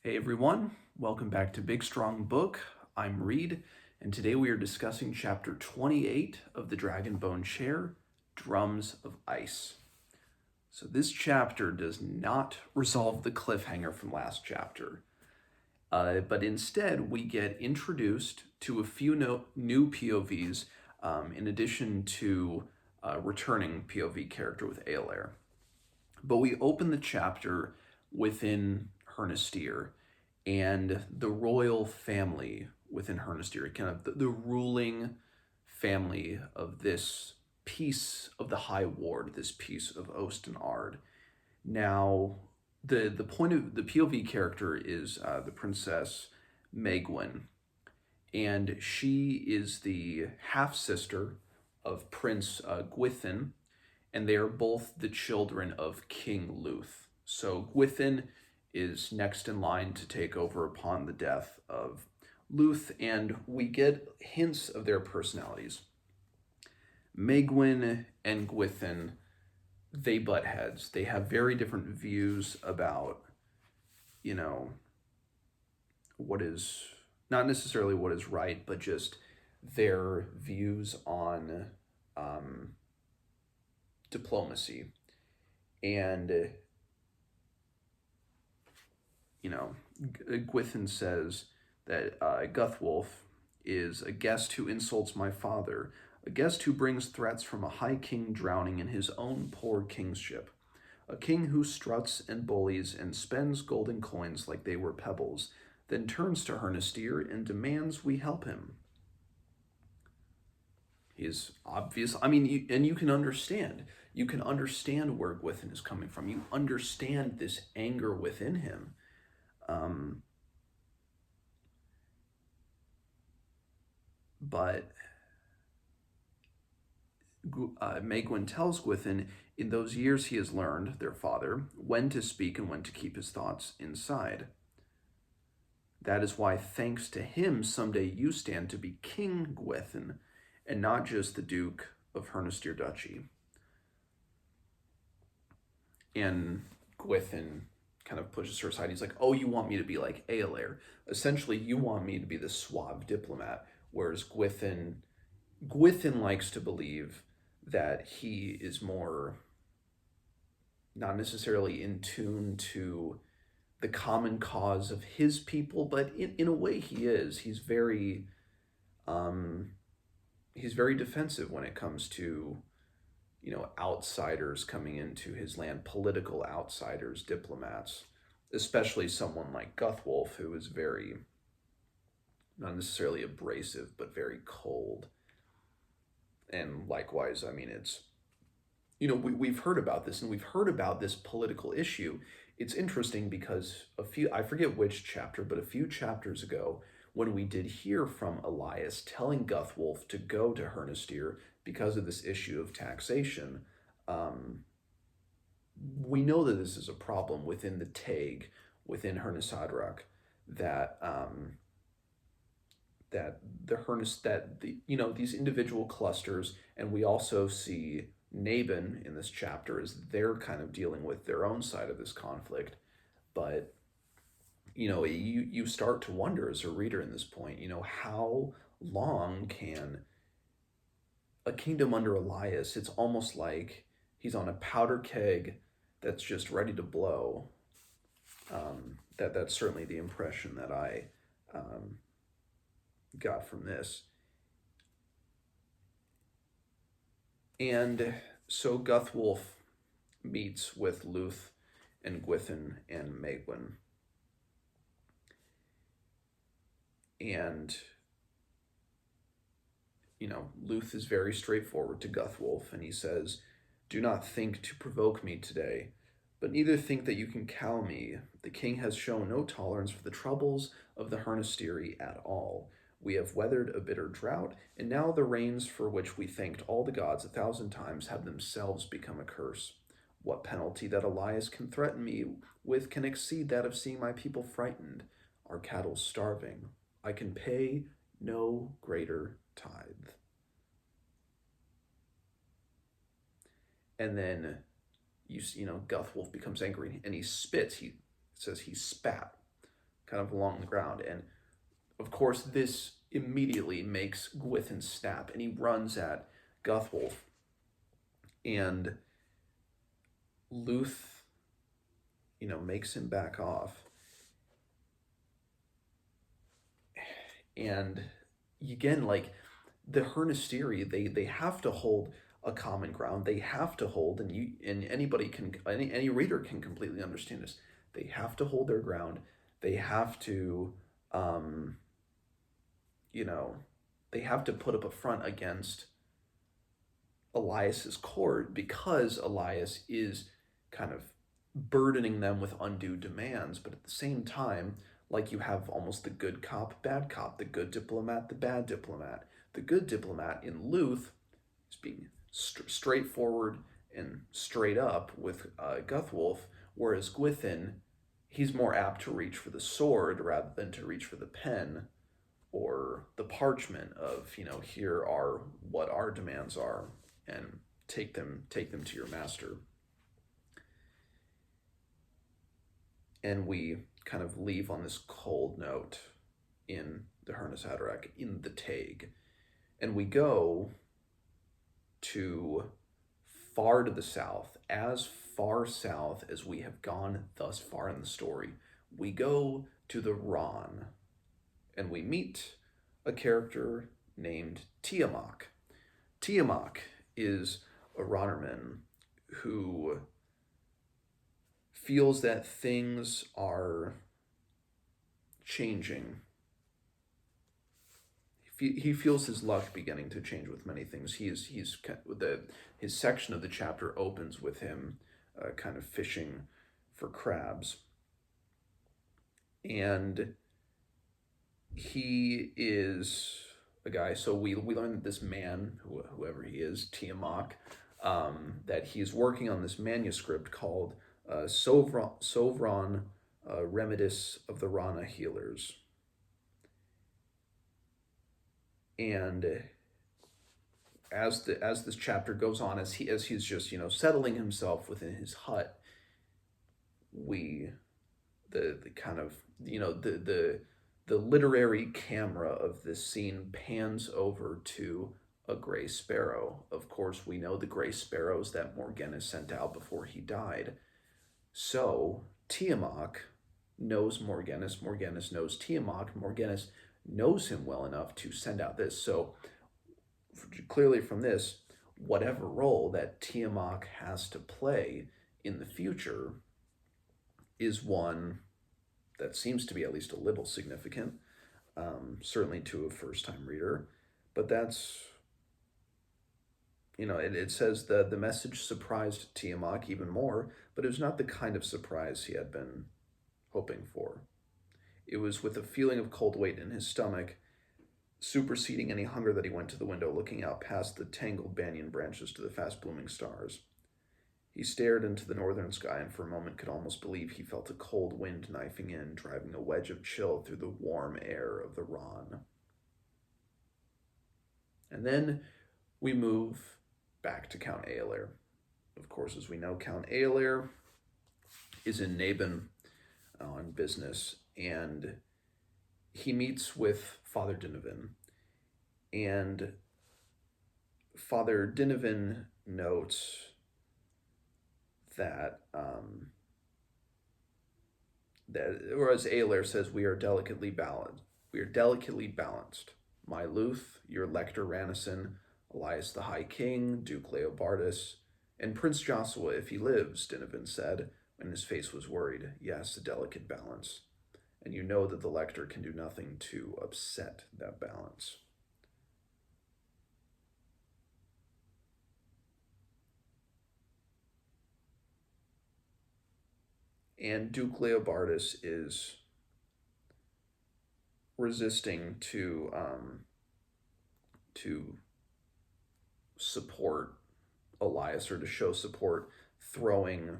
Hey everyone, welcome back to Big Strong Book. I'm Reed, and today we are discussing chapter 28 of the Dragonbone Chair, Drums of Ice. So this chapter does not resolve the cliffhanger from last chapter, but instead we get introduced to a few new POVs in addition to a returning POV character with Aelair. But we open the chapter within Hernistir and the royal family within Hernistir, kind of the ruling family of this piece of the High Ward, this piece of Osten. Now, the point of the POV character is the princess Megwin, and she is the half sister of Prince Gwithin, and they are both the children of King Luth. So Gwithin is next in line to take over upon the death of Luth, and we get hints of their personalities. Megwin and Gwithin, they butt heads. They have very different views about, you know, what is not necessarily what is right, but just their views on diplomacy. And Gwithin says that Guthwolf is a guest who insults my father, a guest who brings threats from a high king drowning in his own poor kingship, a king who struts and bullies and spends golden coins like they were pebbles, then turns to Hernistir and demands we help him. He is obvious. I mean, and you can understand. You can understand where Gwithin is coming from. You understand this anger within him. But Megwin tells Gwithin, in those years he has learned, their father, when to speak and when to keep his thoughts inside. That is why, thanks to him, someday you stand to be King Gwithin, and not just the Duke of Hernistir Duchy. And Gwithin kind of pushes her aside. He's like, oh, you want me to be like Aelair. Essentially, you want me to be the suave diplomat, whereas Gwithin likes to believe that he is more not necessarily in tune to the common cause of his people, but in a way he is. He's very defensive when it comes to outsiders coming into his land, political outsiders, diplomats, especially someone like Guthwolf, who is very, not necessarily abrasive, but very cold. And likewise, I mean, it's, we've heard about this, and we've heard about this political issue. It's interesting because I forget which chapter, but a few chapters ago, when we did hear from Elias telling Guthwolf to go to Hernistir because of this issue of taxation, we know that this is a problem within the Tag, within Hernisadrak, that these individual clusters, and we also see Nabin in this chapter as they're kind of dealing with their own side of this conflict. But you start to wonder as a reader in this point, how long can a kingdom under Elias, it's almost like he's on a powder keg that's just ready to blow. That's certainly the impression that I got from this. And so Guthwolf meets with Luth and Gwithin and Megwin. And, Luth is very straightforward to Guthwolf, and he says, do not think to provoke me today, but neither think that you can cow me. The king has shown no tolerance for the troubles of the Hernistiri at all. We have weathered a bitter drought, and now the rains for which we thanked all the gods 1,000 times have themselves become a curse. What penalty that Elias can threaten me with can exceed that of seeing my people frightened, our cattle starving. I can pay no greater tithe. And then Guthwolf becomes angry and he spits. He says he spat. kind of along the ground. And of course, this immediately makes Gwithin snap, and he runs at Guthwolf. And Luth, makes him back off. And again, like the Hernisteri, they have to hold a common ground. They have to hold, and anybody can, any reader can completely understand this. They have to hold their ground. They have to, they have to put up a front against Elias's court, because Elias is kind of burdening them with undue demands. But at the same time, like, you have almost the good cop, bad cop, the good diplomat, the bad diplomat. The good diplomat in Luth is being straightforward and straight up with Guthwolf, whereas Gwithin, he's more apt to reach for the sword rather than to reach for the pen or the parchment of, here are what our demands are, and take them to your master. And we kind of leave on this cold note in the Hernes Haderach, in the Tag. And we go to far to the south, as far south as we have gone thus far in the story. We go to the Ron, and we meet a character named Tiamak. Tiamak is a Ronnerman who feels that things are changing. He feels his luck beginning to change with many things. His section of the chapter opens with him kind of fishing for crabs, and he is a guy. So we learn that this man, whoever he is, Tiamak, that he's working on this manuscript called Sovron Remedis of the Rana Healers. And as this chapter goes on, as he's just settling himself within his hut, the kind of the literary camera of this scene pans over to a gray sparrow. Of course, we know the gray sparrows that Morgana sent out before he died. So Tiamak knows Morganus. Morganus knows Tiamak. Morganus knows him well enough to send out this. So clearly from this, whatever role that Tiamak has to play in the future is one that seems to be at least a little significant, certainly to a first-time reader. But that's, it says that the message surprised Tiamak even more, but it was not the kind of surprise he had been hoping for. It was with a feeling of cold weight in his stomach, superseding any hunger, that he went to the window, looking out past the tangled banyan branches to the fast-blooming stars. He stared into the northern sky, and for a moment could almost believe he felt a cold wind knifing in, driving a wedge of chill through the warm air of the Ron. And then we move back to Count Eolair. Of course, as we know, Count Eolair is in Naban on business, and he meets with Father Dinavin. And Father Dinavin notes that, or as Eolair says, we are delicately balanced. We are delicately balanced. My Luth, your Lector Ranison, Elias the High King, Duke Leobardus, and Prince Joshua, if he lives, Dinavin said, and his face was worried. Yes, a delicate balance. And you know that the Lector can do nothing to upset that balance. And Duke Leobardus is resisting to support Elias, or to show support, throwing,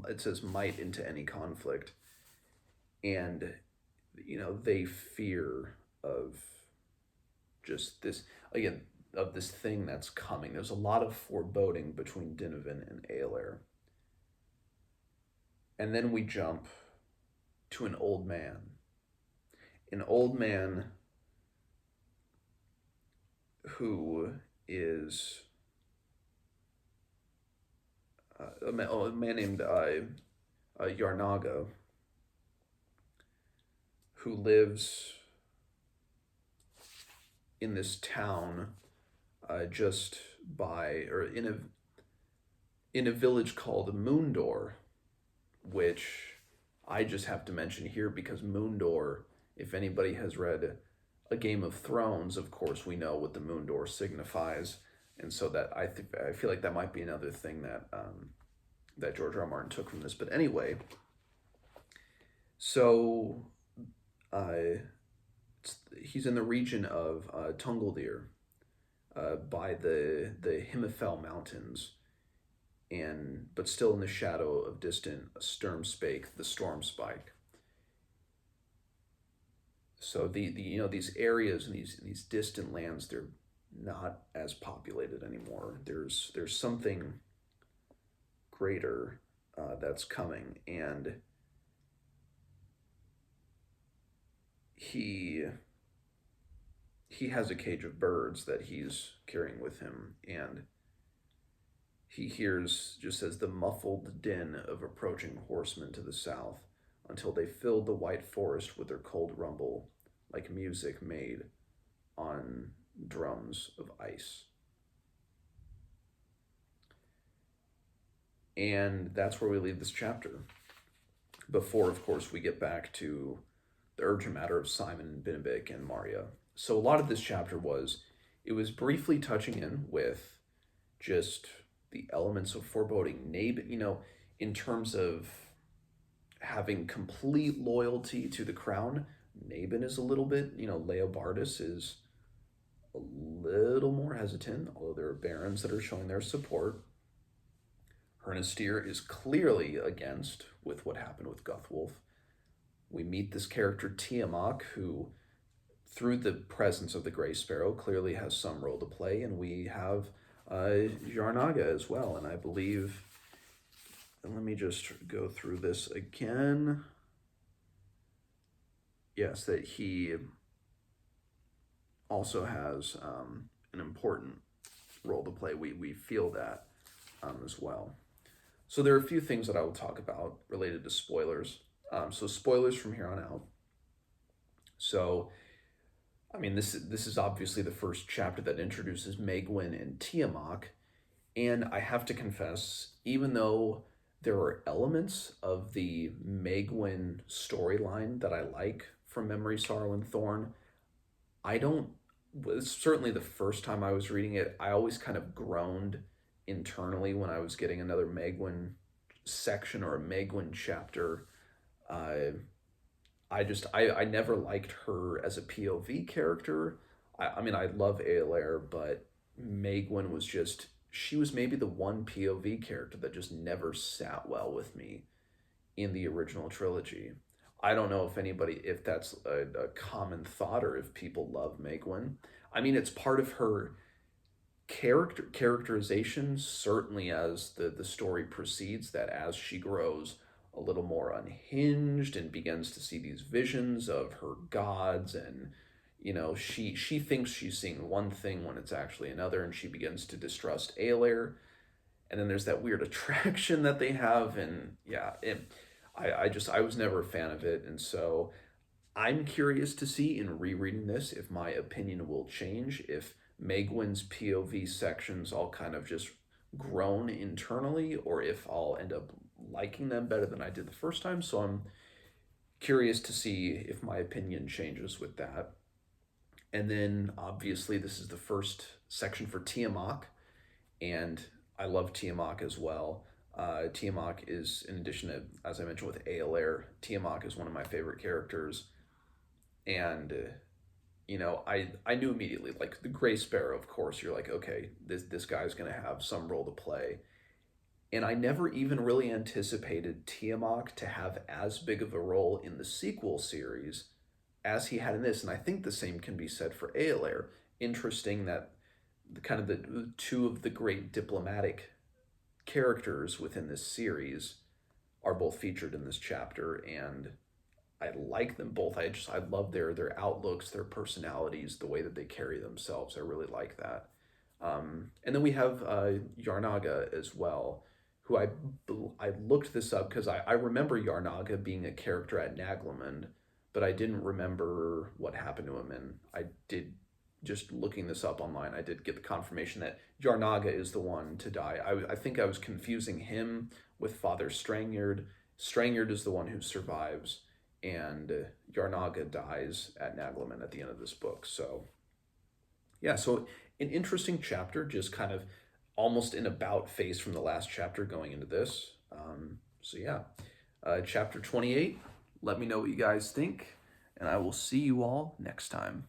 it says, might into any conflict. And, they fear of just this, again, of this thing that's coming. There's a lot of foreboding between Dinavin and Eolair. And then we jump to an old man an old man who is a man named Yarnaga, who lives in this town just by, or in a village called Moondor, which I just have to mention here because Moondor, if anybody has read A Game of Thrones, of course we know what the Moondor signifies, and so that I feel like that might be another thing that that George R. R. Martin took from this. But anyway, so uh, he's in the region of Tungledeer, by the Himmelfell Mountains, and but still in the shadow of distant Sturmspike, the Storm Spike. So these areas and these distant lands, they're not as populated anymore. There's something greater that's coming, and he has a cage of birds that he's carrying with him, and he hears, just as the muffled din of approaching horsemen to the south, until they filled the white forest with their cold rumble, like music made on drums of ice. And that's where we leave this chapter. Before, of course, we get back to the urgent matter of Simon, Binibik, and Maria. So a lot of this chapter it was briefly touching in with just the elements of foreboding. In terms of having complete loyalty to the crown, Nabin is a little bit, Leobardus is a little more hesitant, although there are barons that are showing their support. Hernestir is clearly against with what happened with Guthwolf. We meet this character Tiamak, who, through the presence of the Grey Sparrow, clearly has some role to play, and we have Yarnaga as well, and I believe, and let me just go through this again. Yes, that he also has an important role to play. We feel that as well. So there are a few things that I will talk about related to spoilers. So spoilers from here on out. So, I mean, this is obviously the first chapter that introduces Megwin and Tiamak, and I have to confess, even though there are elements of the Megwin storyline that I like from Memory, Sorrow, and Thorn, I don't. Certainly, the first time I was reading it, I always kind of groaned internally when I was getting another Megwin section or a Megwin chapter. I never liked her as a POV character. I mean, I love Aelair, but Megwin was just, she was maybe the one POV character that just never sat well with me in the original trilogy. I don't know if that's a common thought or if people love Megwin. I mean, it's part of her characterization, certainly as the story proceeds, that as she grows a little more unhinged and begins to see these visions of her gods, and she thinks she's seeing one thing when it's actually another, and she begins to distrust Aelair, and then there's that weird attraction that they have, and yeah, I was never a fan of it, and so I'm curious to see in rereading this if my opinion will change, if Megwin's POV sections all kind of just grown internally, or if I'll end up liking them better than I did the first time. So I'm curious to see if my opinion changes with that. And then obviously this is the first section for Tiamak, and I love Tiamak as well. Tiamak is, in addition to, as I mentioned with Aelair, Tiamak is one of my favorite characters. And I knew immediately, like the Grey Sparrow, of course, you're like, okay, this guy's going to have some role to play. And I never even really anticipated Tiamak to have as big of a role in the sequel series as he had in this. And I think the same can be said for Aelair. Interesting that the two of the great diplomatic characters within this series are both featured in this chapter, and I like them both. I love their outlooks, their personalities, the way that they carry themselves. I really like that. And then we have Yarnaga as well, who I looked this up because I remember Yarnaga being a character at Naglemund, but I didn't remember what happened to him. And I did, just looking this up online, I did get the confirmation that Yarnaga is the one to die. I think I was confusing him with Father Strangyard. Strangyard is the one who survives, and Yarnaga dies at Naglemund at the end of this book. So yeah, so an interesting chapter, just kind of almost an about face from the last chapter going into this. So yeah, chapter 28. Let me know what you guys think, and I will see you all next time.